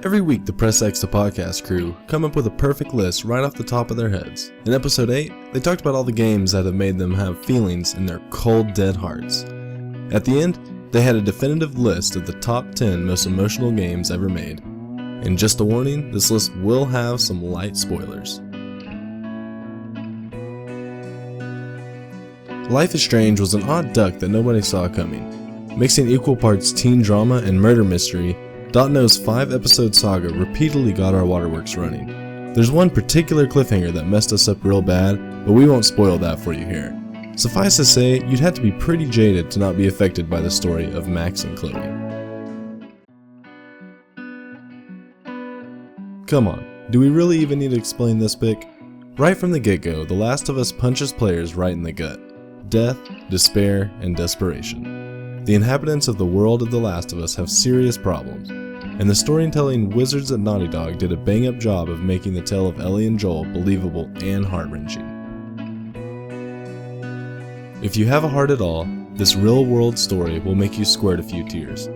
Every week, the Press X to Podcast crew come up with a perfect list right off the top of their heads. In episode 8, they talked about all the games that have made them have feelings in their cold, dead hearts. At the end, they had a definitive list of the top 10 most emotional games ever made. And just a warning, this list will have some light spoilers. Life is Strange was an odd duck that nobody saw coming. Mixing equal parts teen drama and murder mystery, .NO's 5-episode saga repeatedly got our waterworks running. There's one particular cliffhanger that messed us up real bad, but we won't spoil that for you here. Suffice to say, you'd have to be pretty jaded to not be affected by the story of Max and Chloe. Come on, do we really even need to explain this pick? Right from the get-go, The Last of Us punches players right in the gut. Death, despair, and desperation. The inhabitants of the world of The Last of Us have serious problems, and the storytelling wizards at Naughty Dog did a bang-up job of making the tale of Ellie and Joel believable and heart-wrenching. If you have a heart at all, this real-world story will make you squirt a few tears.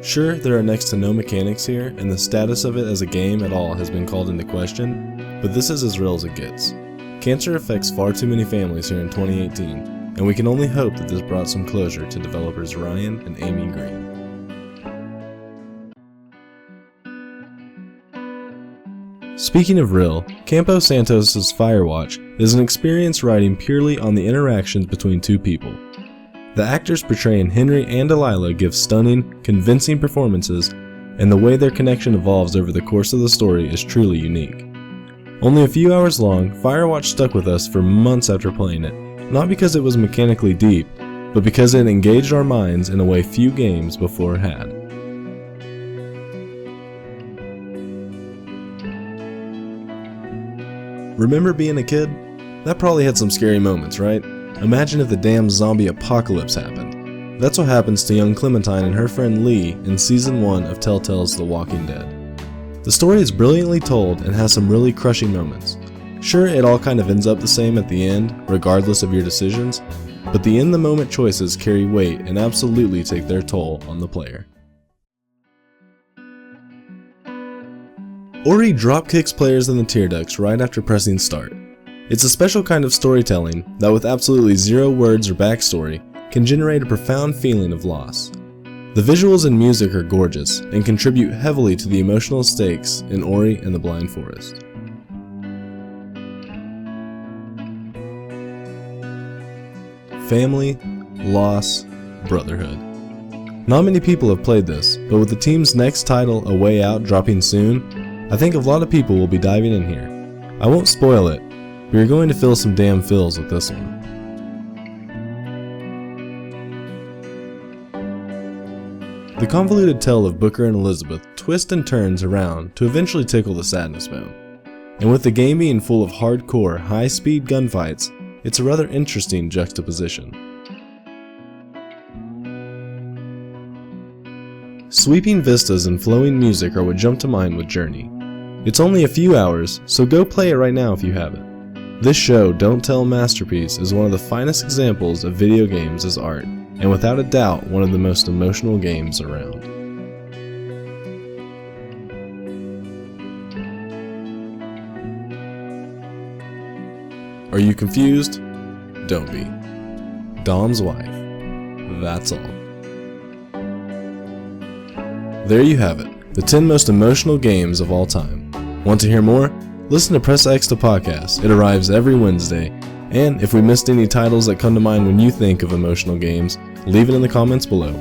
Sure, there are next to no mechanics here, and the status of it as a game at all has been called into question, but this is as real as it gets. Cancer affects far too many families here in 2018, and we can only hope that this brought some closure to developers Ryan and Amy Green. Speaking of real, Campo Santos' Firewatch is an experience writing purely on the interactions between two people. The actors portraying Henry and Delilah give stunning, convincing performances, and the way their connection evolves over the course of the story is truly unique. Only a few hours long, Firewatch stuck with us for months after playing it, not because it was mechanically deep, but because it engaged our minds in a way few games before had. Remember being a kid? That probably had some scary moments, right? Imagine if the damn zombie apocalypse happened. That's what happens to young Clementine and her friend Lee in Season 1 of Telltale's The Walking Dead. The story is brilliantly told and has some really crushing moments. Sure, it all kind of ends up the same at the end, regardless of your decisions, but the in-the-moment choices carry weight and absolutely take their toll on the player. Ori dropkicks players in the tear ducts right after pressing start. It's a special kind of storytelling that with absolutely zero words or backstory can generate a profound feeling of loss. The visuals and music are gorgeous and contribute heavily to the emotional stakes in Ori and the Blind Forest. Family, loss, brotherhood. Not many people have played this, but with the team's next title, A Way Out, dropping soon, I think a lot of people will be diving in here. I won't spoil it, but you're going to feel some damn feels with this one. The convoluted tale of Booker and Elizabeth twists and turns around to eventually tickle the sadness bone. And with the game being full of hardcore, high-speed gunfights, it's a rather interesting juxtaposition. Sweeping vistas and flowing music are what jump to mind with Journey. It's only a few hours, so go play it right now if you haven't. This show, Don't Tell Masterpiece, is one of the finest examples of video games as art, and without a doubt one of the most emotional games around. Are you confused? Don't be. Dom's wife. That's all. There you have it, the 10 most emotional games of all time. Want to hear more? Listen to Press X to Podcast. It arrives every Wednesday. And if we missed any titles that come to mind when you think of emotional games, leave it in the comments below.